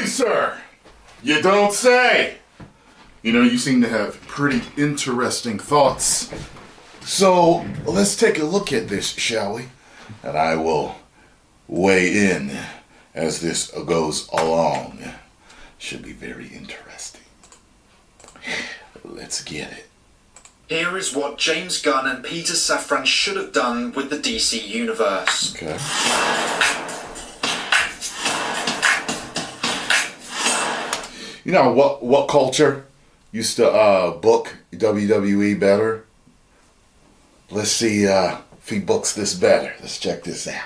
Really, sir? You don't say. You know, you seem to have pretty interesting thoughts. So, let's take a look at this, shall we? And I will weigh in as this goes along. Should be very interesting. Let's get it. Here is what James Gunn and Peter Safran should have done with the DC universe. Okay. You know what culture used to book WWE better? Let's see if he books this better. Let's check this out.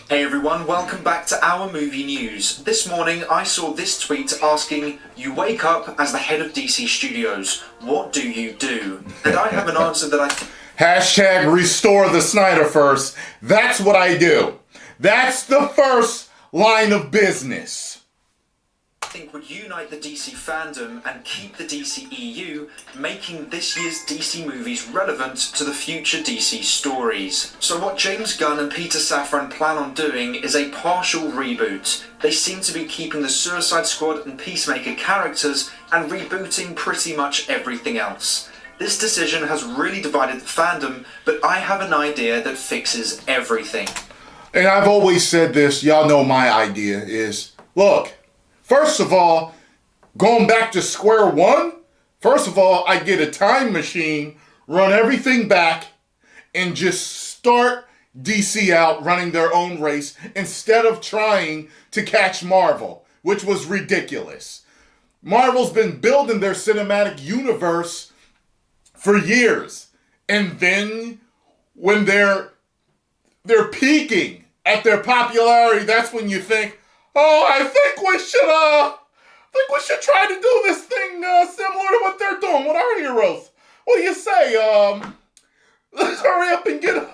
Hey everyone, welcome back to our movie news. This morning I saw this tweet asking, you wake up as the head of DC Studios, what do you do? And I have an answer that Hashtag restore the Snyderverse. That's what I do. That's the first line of business. I think would unite the DC fandom and keep the DCEU, making this year's DC movies relevant to the future DC stories. So what James Gunn and Peter Safran plan on doing is a partial reboot. They seem to be keeping the Suicide Squad and Peacemaker characters and rebooting pretty much everything else. This decision has really divided the fandom, but I have an idea that fixes everything. And I've always said this, y'all know my idea is, look, first of all, going back to square one, first of all, I get a time machine, run everything back, and just start DC out running their own race instead of trying to catch Marvel, which was ridiculous. Marvel's been building their cinematic universe for years. And then when they're peaking at their popularity, that's when you think, oh, I think we should try to do this thing similar to what they're doing with our heroes. What do you say? Let's hurry up and get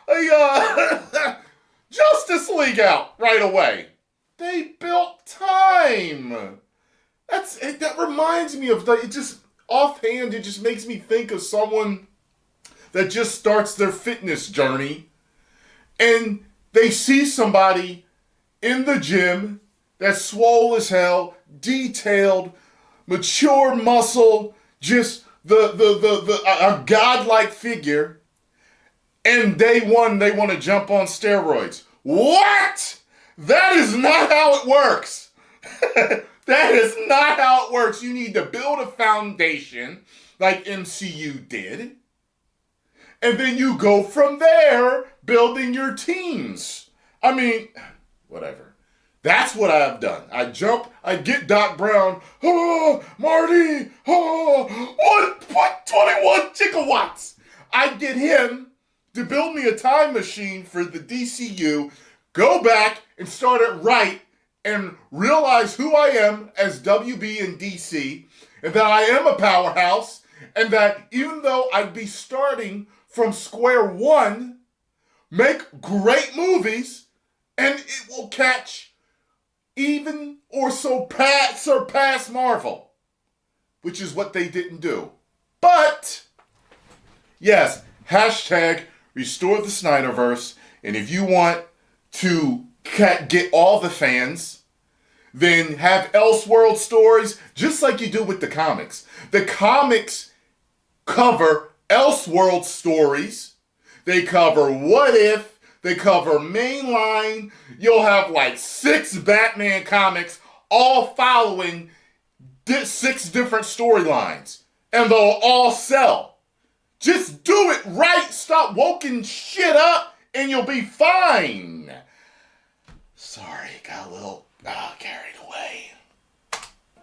a Justice League out right away. They built time. That reminds me of it just offhand. It just makes me think of someone that just starts their fitness journey, and they see somebody in the gym that's swole as hell, detailed, mature muscle, just a godlike figure, and day one they want to jump on steroids. What? That is not how it works. That is not how it works. You need to build a foundation like MCU did, and then you go from there building your teams. I mean, whatever. That's what I've done. I get Doc Brown, oh, Marty, oh, what 21 gigawatts. I get him to build me a time machine for the DCU, go back and start it right, and realize who I am as WB in DC, and that I am a powerhouse, and that even though I'd be starting from square one, make great movies, and it will catch even or surpass Marvel, which is what they didn't do. But, yes, hashtag restore the Snyderverse, and if you want to get all the fans, then have Elseworld stories, just like you do with the comics. The comics cover Elseworld stories. They cover What If. They cover Mainline. You'll have like 6 Batman comics all following 6 different storylines. And they'll all sell. Just do it right. Stop woking shit up and you'll be fine. Sorry, got a little carried away.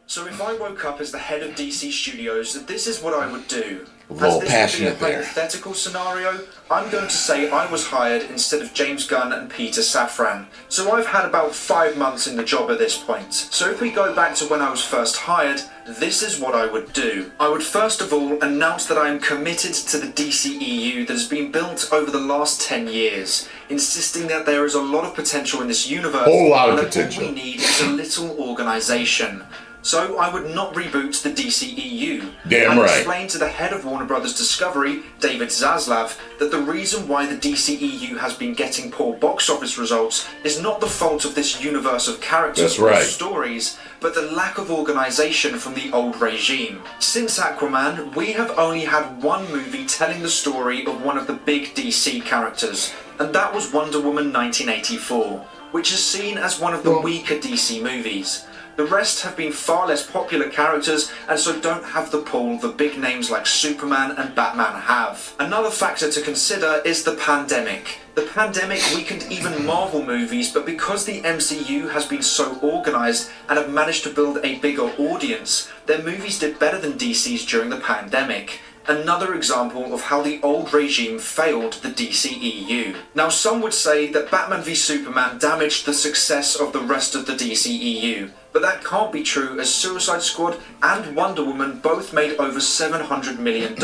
So if I woke up as the head of DC Studios, this is what I would do. A little As passionate this would be a there. hypothetical scenario, I'm going to say I was hired instead of James Gunn and Peter Safran. So I've had about 5 months in the job at this point. So if we go back to when I was first hired, this is what I would do. I would first of all announce that I am committed to the DCEU that has been built over the last 10 years, insisting that there is a lot of potential in this universe, Whole lot of and that potential. all we need is a little organisation. So I would not reboot the DCEU. Damn I right. explained to the head of Warner Brothers Discovery, David Zaslav, that the reason why the DCEU has been getting poor box office results is not the fault of this universe of characters or stories, but the lack of organisation from the old regime. Since Aquaman, we have only had one movie telling the story of one of the big DC characters, and that was Wonder Woman 1984, which is seen as one of the weaker DC movies. The rest have been far less popular characters and so don't have the pull the big names like Superman and Batman have. Another factor to consider is the pandemic. The pandemic weakened even Marvel movies, but because the MCU has been so organised and have managed to build a bigger audience, their movies did better than DC's during the pandemic. Another example of how the old regime failed the DCEU. Now, some would say that Batman v Superman damaged the success of the rest of the DCEU, but that can't be true as Suicide Squad and Wonder Woman both made over $700 million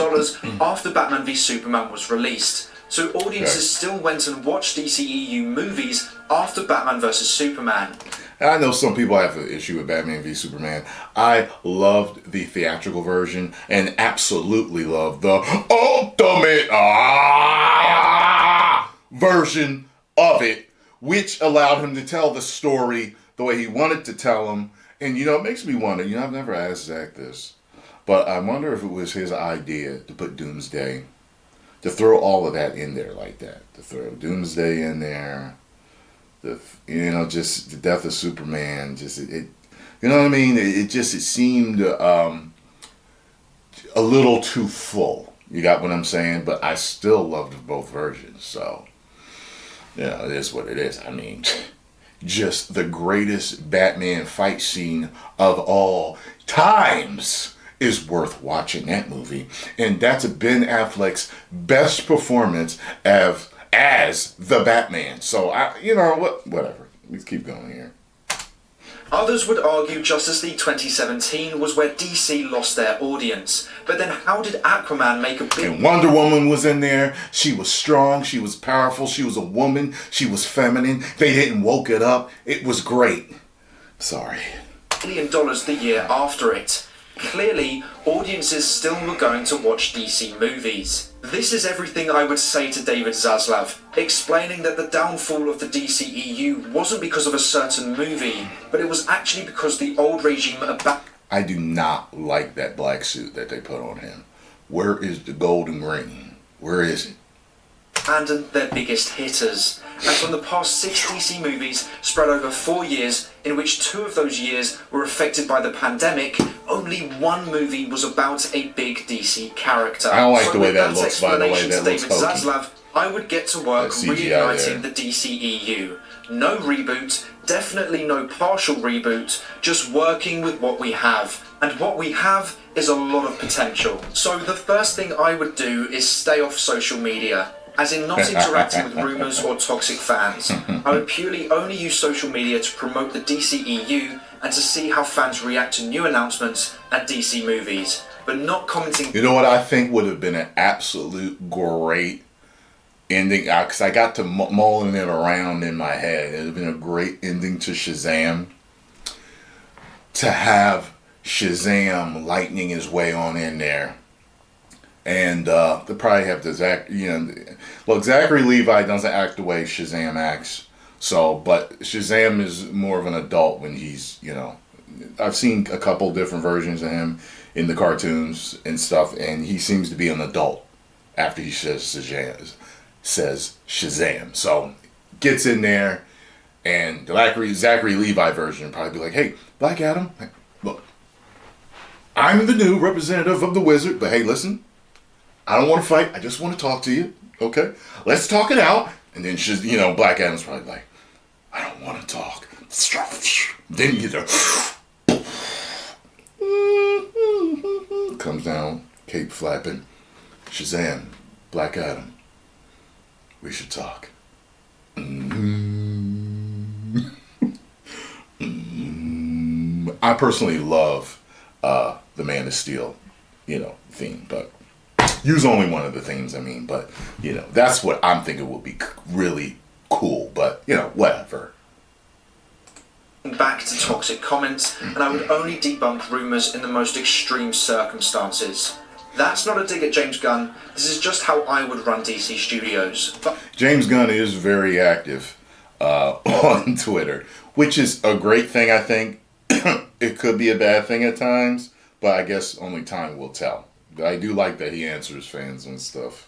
after Batman v Superman was released. So audiences still went and watched DCEU movies after Batman vs Superman. I know some people have an issue with Batman v Superman. I loved the theatrical version and absolutely loved the ultimate version of it, which allowed him to tell the story the way he wanted to tell them. And, you know, it makes me wonder, you know, I've never asked Zach this, but I wonder if it was his idea to put Doomsday, to throw all of that in there like that, to throw Doomsday in there. Just the death of Superman, you know what I mean? It seemed a little too full. You got what I'm saying? But I still loved both versions. So, it is what it is. I mean, just the greatest Batman fight scene of all times is worth watching that movie. And that's Ben Affleck's best performance as the Batman. So, whatever. Let's keep going here. Others would argue Justice League 2017 was where DC lost their audience. But then how did Aquaman make a big... And Wonder Woman was in there. She was strong. She was powerful. She was a woman. She was feminine. They didn't woke it up. It was great. Sorry. $1 billion the year after it. Clearly, audiences still were going to watch DC movies. This is everything I would say to David Zaslav, explaining that the downfall of the DCEU wasn't because of a certain movie, but it was actually because the old regime I do not like that black suit that they put on him. Where is the gold and green? Where is it? abandoned their biggest hitters. And from the past 6 DC movies spread over 4 years, in which 2 of those years were affected by the pandemic, only 1 movie was about a big DC character. I don't like the way that looks, by the way. That looks David hokey. Zaslav, I would get to work reigniting the DCEU. No reboot, definitely no partial reboot, just working with what we have. And what we have is a lot of potential. So the first thing I would do is stay off social media. As in not interacting with rumours or toxic fans. I would purely only use social media to promote the DCEU and to see how fans react to new announcements and DC movies, but not commenting. You know what I think would have been an absolute great ending? Because I got to mulling it around in my head. It would have been a great ending to Shazam. To have Shazam lightning his way on in there. And they probably have to Zachary Levi doesn't act the way Shazam acts. So, but Shazam is more of an adult when he's, I've seen a couple different versions of him in the cartoons and stuff, and he seems to be an adult after he says Shazam. So, gets in there, and the Zachary Levi version would probably be like, hey, Black Adam, look, I'm the new representative of the Wizard, but hey, listen, I don't want to fight. I just want to talk to you. Okay? Let's talk it out. And then she's, Black Adam's probably like, I don't want to talk. Then comes down, cape flapping. Shazam, Black Adam, we should talk. I personally love the Man of Steel, theme, but use only one of the themes, but, that's what I'm thinking would be really cool, but, whatever. back to toxic comments, and I would only debunk rumours in the most extreme circumstances. That's not a dig at James Gunn, this is just how I would run DC Studios. But James Gunn is very active on Twitter, which is a great thing, I think. It could be a bad thing at times, but I guess only time will tell. I do like that he answers fans and stuff.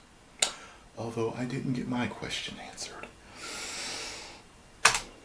Although I didn't get my question answered.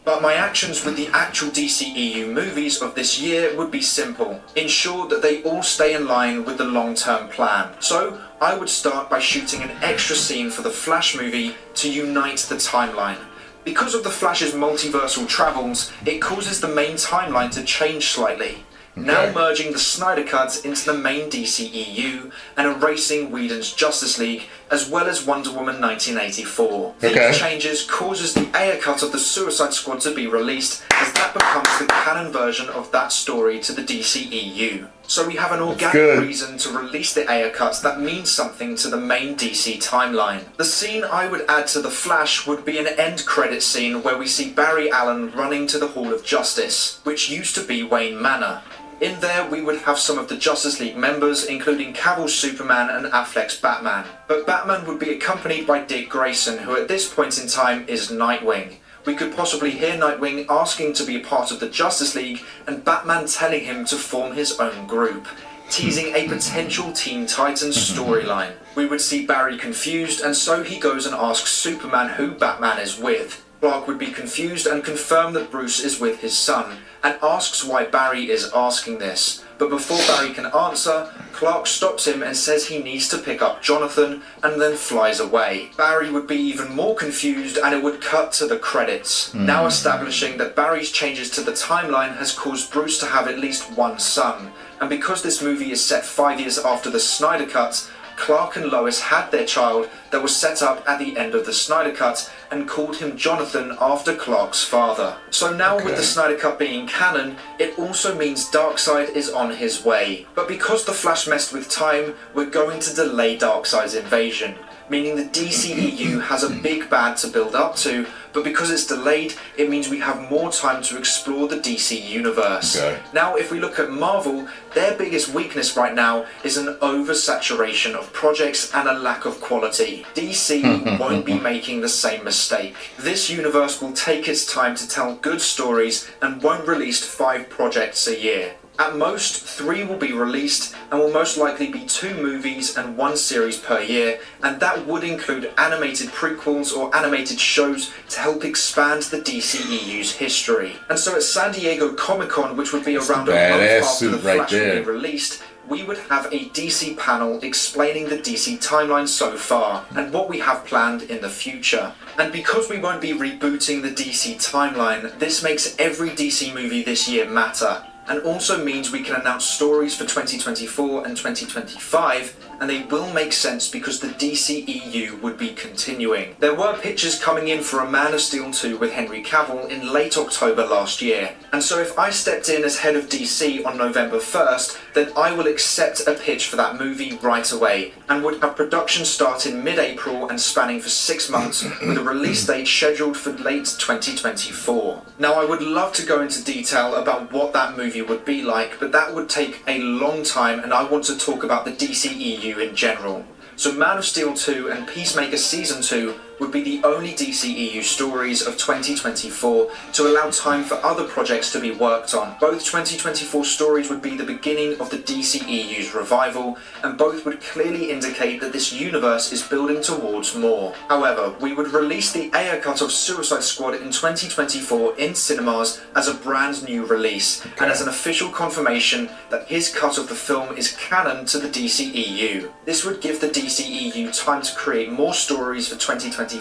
But my actions with the actual DCEU movies of this year would be simple. Ensure that they all stay in line with the long-term plan. So, I would start by shooting an extra scene for the Flash movie to unite the timeline. Because of the Flash's multiversal travels, it causes the main timeline to change slightly. Okay. Now merging the Snyder Cut into the main DCEU and erasing Whedon's Justice League, as well as Wonder Woman 1984. Okay. These changes causes the Ayer cut of the Suicide Squad to be released, as that becomes the canon version of that story to the DCEU. So we have an organic reason to release the Ayer cut that means something to the main DC timeline. The scene I would add to The Flash would be an end credit scene where we see Barry Allen running to the Hall of Justice, which used to be Wayne Manor. In there, we would have some of the Justice League members, including Cavill's Superman and Affleck's Batman. But Batman would be accompanied by Dick Grayson, who at this point in time is Nightwing. We could possibly hear Nightwing asking to be a part of the Justice League, and Batman telling him to form his own group, teasing a potential Teen Titans storyline. We would see Barry confused, and so he goes and asks Superman who Batman is with. Clark would be confused and confirm that Bruce is with his son, and asks why Barry is asking this. But before Barry can answer, Clark stops him and says he needs to pick up Jonathan, and then flies away. Barry would be even more confused, and it would cut to the credits, now establishing that Barry's changes to the timeline has caused Bruce to have at least one son. And because this movie is set 5 years after the Snyder Cut, Clark and Lois had their child that was set up at the end of the Snyder Cut and called him Jonathan after Clark's father. So now with the Snyder Cut being canon, it also means Darkseid is on his way. But because the Flash messed with time, we're going to delay Darkseid's invasion, meaning the DCEU has a big bad to build up to, but because it's delayed, it means we have more time to explore the DC universe. Now, if we look at Marvel, their biggest weakness right now is an oversaturation of projects and a lack of quality. DC won't be making the same mistake. This universe will take its time to tell good stories and won't release 5 projects a year. At most, 3 will be released and will most likely be 2 movies and 1 series per year, and that would include animated prequels or animated shows to help expand the DCEU's history. And so at San Diego Comic-Con, which would be around a month after The Flash will be released, we would have a DC panel explaining the DC timeline so far, and what we have planned in the future. And because we won't be rebooting the DC timeline, this makes every DC movie this year matter, and also means we can announce stories for 2024 and 2025, and they will make sense because the DCEU would be continuing. There were pitches coming in for a Man of Steel 2 with Henry Cavill in late October last year, and so if I stepped in as head of DC on November 1st, then I will accept a pitch for that movie right away, and would have production start in mid-April and spanning for 6 months, with a release date scheduled for late 2024. Now, I would love to go into detail about what that movie would be like, but that would take a long time, and I want to talk about the DCEU in general. So Man of Steel 2 and Peacemaker Season 2 would be the only DCEU stories of 2024 to allow time for other projects to be worked on. Both 2024 stories would be the beginning of the DCEU's revival, and both would clearly indicate that this universe is building towards more. However, we would release the Ayer cut of Suicide Squad in 2024 in cinemas as a brand new release, and as an official confirmation that his cut of the film is canon to the DCEU. This would give the DCEU time to create more stories for 2025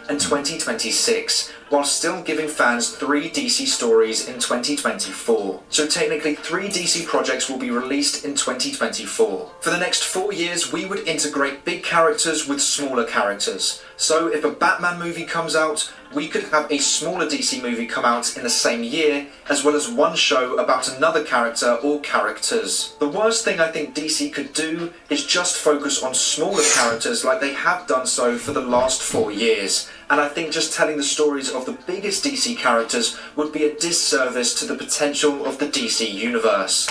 and 2026, while still giving fans 3 DC stories in 2024. So technically 3 DC projects will be released in 2024. For the next 4 years, we would integrate big characters with smaller characters. So if a Batman movie comes out, we could have a smaller DC movie come out in the same year, as well as one show about another character or characters. The worst thing I think DC could do is just focus on smaller characters like they have done so for the last 4 years. And I think just telling the stories of the biggest DC characters would be a disservice to the potential of the DC universe.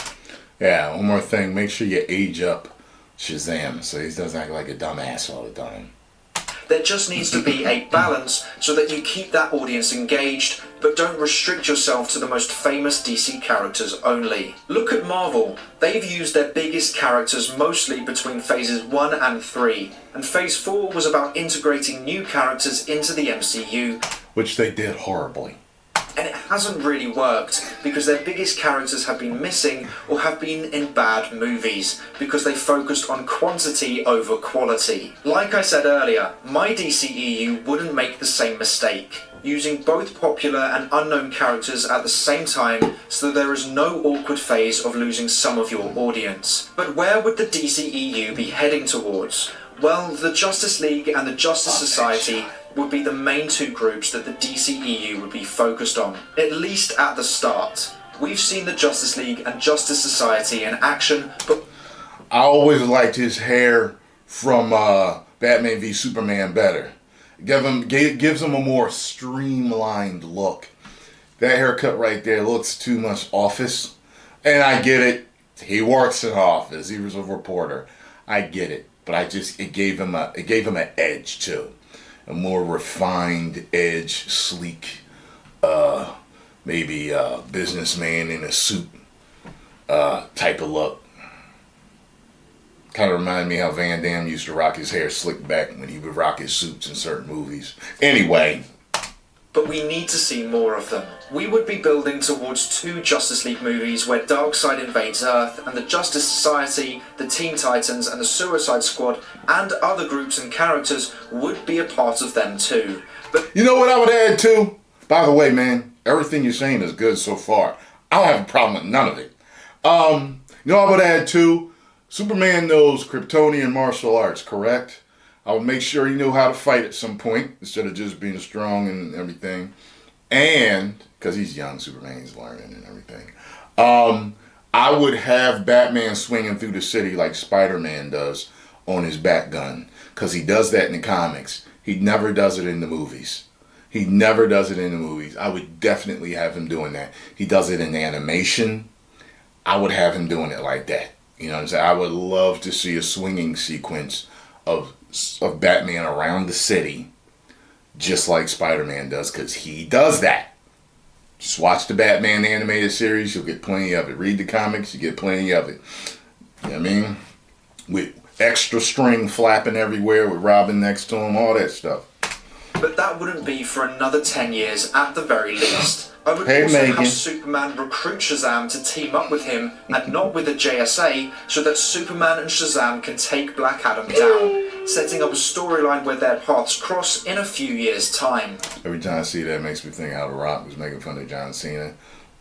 Yeah, one more thing. Make sure you age up Shazam so he doesn't act like a dumbass all the time. There just needs to be a balance so that you keep that audience engaged, but don't restrict yourself to the most famous DC characters only. Look at Marvel. They've used their biggest characters mostly between phases 1 and 3, and phase 4 was about integrating new characters into the MCU. Which they did horribly. And it hasn't really worked because their biggest characters have been missing or have been in bad movies because they focused on quantity over quality. Like I said earlier, my DCEU wouldn't make the same mistake, using both popular and unknown characters at the same time so that there is no awkward phase of losing some of your audience. But where would the DCEU be heading towards? Well, the Justice League and the Justice Society would be the main two groups that the DCEU would be focused on, at least at the start. We've seen the Justice League and Justice Society in action, but I always liked his hair from Batman v Superman better. Gives him a more streamlined look. That haircut right there looks too much office. And I get it. He works in office. He was a reporter. I get it. But it gave him an edge too. A more refined edge, sleek, maybe a businessman in a suit type of look. Kind of reminded me how Van Damme used to rock his hair slicked back when he would rock his suits in certain movies. Anyway. But we need to see more of them. We would be building towards 2 Justice League movies where Darkseid invades Earth and the Justice Society, the Teen Titans and the Suicide Squad and other groups and characters would be a part of them too. But you know what I would add too? By the way, man, everything you're saying is good so far. I don't have a problem with none of it. You know what I would add too? Superman knows Kryptonian martial arts, correct? I would make sure he knew how to fight at some point instead of just being strong and everything. And, because he's young, Superman, he's learning and everything. I would have Batman swinging through the city like Spider-Man does on his bat gun. Because he does that in the comics. He never does it in the movies. I would definitely have him doing that. He does it in animation. I would have him doing it like that. You know what I'm saying? I would love to see a swinging sequence of Batman around the city, just like Spider-Man does, because he does that. Just watch the Batman animated series, you'll get plenty of it. Read the comics, you get plenty of it. You know what I mean? With extra string flapping everywhere, with Robin next to him, all that stuff. But that wouldn't be for another 10 years at the very least. I would also have Superman recruit Shazam to team up with him and not with the JSA so that Superman and Shazam can take Black Adam down, setting up a storyline where their paths cross in a few years' time. Every time I see that, it makes me think how The Rock was making fun of John Cena.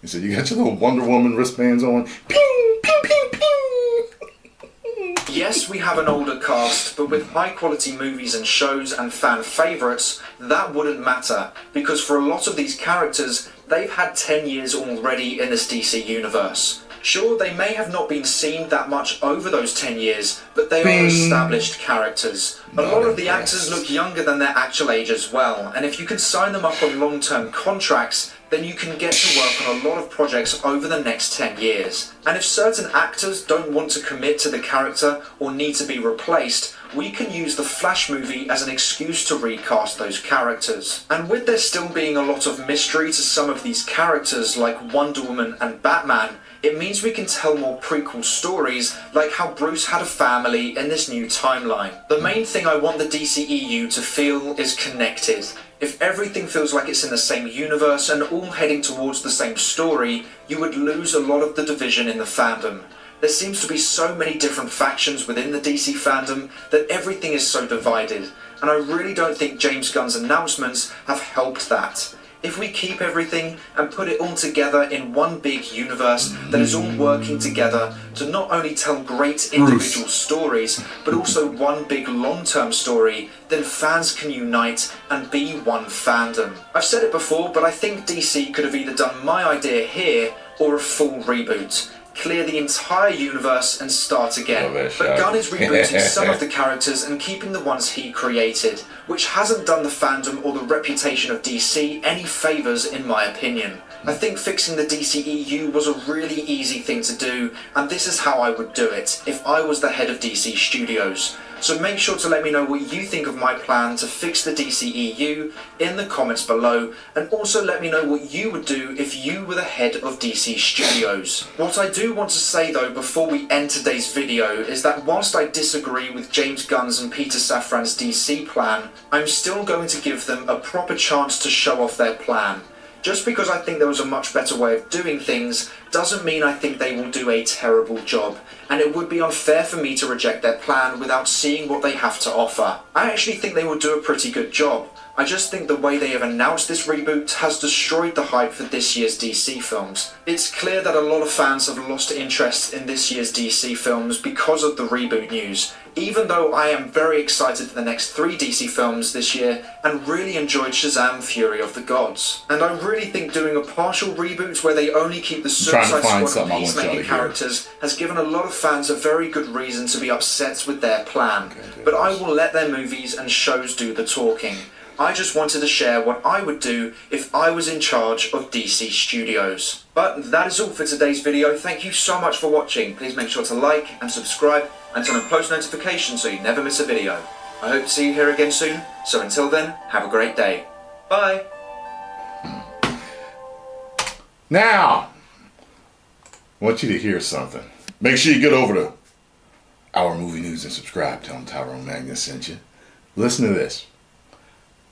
He said, "You got your little Wonder Woman wristbands on? Ping, ping, ping, ping." Yes, we have an older cast, but with high-quality movies and shows and fan favourites, that wouldn't matter, because for a lot of these characters, they've had 10 years already in this DC universe. Sure, they may have not been seen that much over those 10 years, but they are established characters. A lot of the actors look younger than their actual age as well, and if you can sign them up on long-term contracts, then you can get to work on a lot of projects over the next 10 years. And if certain actors don't want to commit to the character or need to be replaced, we can use the Flash movie as an excuse to recast those characters. And with there still being a lot of mystery to some of these characters like Wonder Woman and Batman, it means we can tell more prequel stories like how Bruce had a family in this new timeline. The main thing I want the DCEU to feel is connected. If everything feels like it's in the same universe and all heading towards the same story, you would lose a lot of the division in the fandom. There seems to be so many different factions within the DC fandom that everything is so divided, and I really don't think James Gunn's announcements have helped that. if we keep everything and put it all together in one big universe that is all working together to not only tell great individual stories, but also one big long-term story, then fans can unite and be one fandom. I've said it before, but I think DC could have either done my idea here or a full reboot. Clear the entire universe and start again. But Gunn is rebooting some of the characters and keeping the ones he created, which hasn't done the fandom or the reputation of DC any favours in my opinion. I think fixing the DCEU was a really easy thing to do, and this is how I would do it if I was the head of DC Studios. So make sure to let me know what you think of my plan to fix the DCEU in the comments below, and also let me know what you would do if you were the head of DC Studios. What I do want to say though before we end today's video is that whilst I disagree with James Gunn's and Peter Safran's DC plan, I'm still going to give them a proper chance to show off their plan. Just because I think there was a much better way of doing things doesn't mean I think they will do a terrible job, and it would be unfair for me to reject their plan without seeing what they have to offer. I actually think they will do a pretty good job. I just think the way they have announced this reboot has destroyed the hype for this year's DC films. It's clear that a lot of fans have lost interest in this year's DC films because of the reboot news, even though I am very excited for the next 3 DC films this year and really enjoyed Shazam! Fury of the Gods. And I really think doing a partial reboot where they only keep the Suicide Squad and Peacemaker characters has given a lot of fans a very good reason to be upset with their plan. But I will let their movies and shows do the talking. I just wanted to share what I would do if I was in charge of DC Studios. But that is all for today's video. Thank you so much for watching. Please make sure to like and subscribe and turn on post notifications so you never miss a video. I hope to see you here again soon. So until then, have a great day. Bye. Now, I want you to hear something. Make sure you get over to Our Movie News and subscribe. Tell them Tyrone Magnus sent you. Listen to this.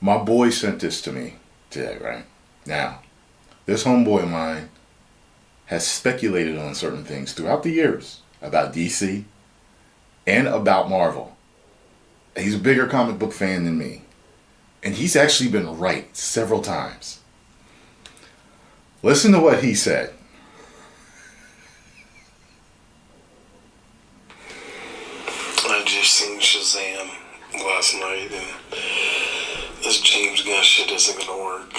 My boy sent this to me today, right? Now, this homeboy of mine has speculated on certain things throughout the years about DC and about Marvel. He's a bigger comic book fan than me. And he's actually been right several times. Listen to what he said. I just seen Shazam last night, and this James Gunn shit isn't gonna work.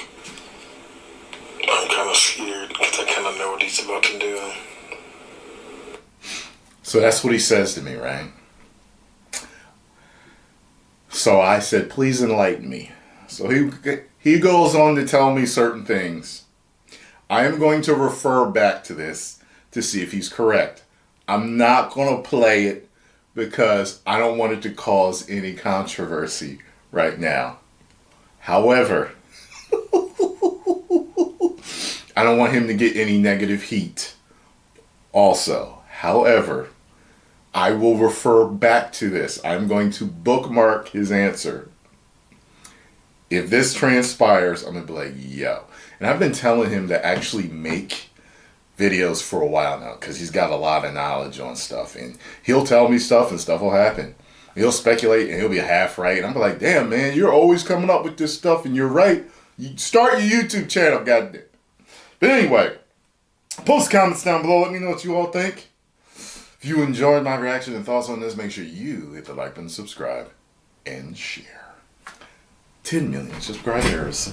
I'm kind of scared because I kind of know what he's about to do. So that's what he says to me, right? So I said, please enlighten me. So he goes on to tell me certain things. I am going to refer back to this to see if he's correct. I'm not going to play it because I don't want it to cause any controversy right now. However, I don't want him to get any negative heat also. However, I will refer back to this. I'm going to bookmark his answer. If this transpires, I'm going to be like, yo. And I've been telling him to actually make videos for a while now because he's got a lot of knowledge on stuff. And he'll tell me stuff and stuff will happen. He'll speculate and he'll be half right. And I'm like, damn, man, you're always coming up with this stuff and you're right. You start your YouTube channel, goddamn. But anyway, post comments down below. Let me know what you all think. If you enjoyed my reaction and thoughts on this, make sure you hit the like button, subscribe, and share. 10 million subscribers.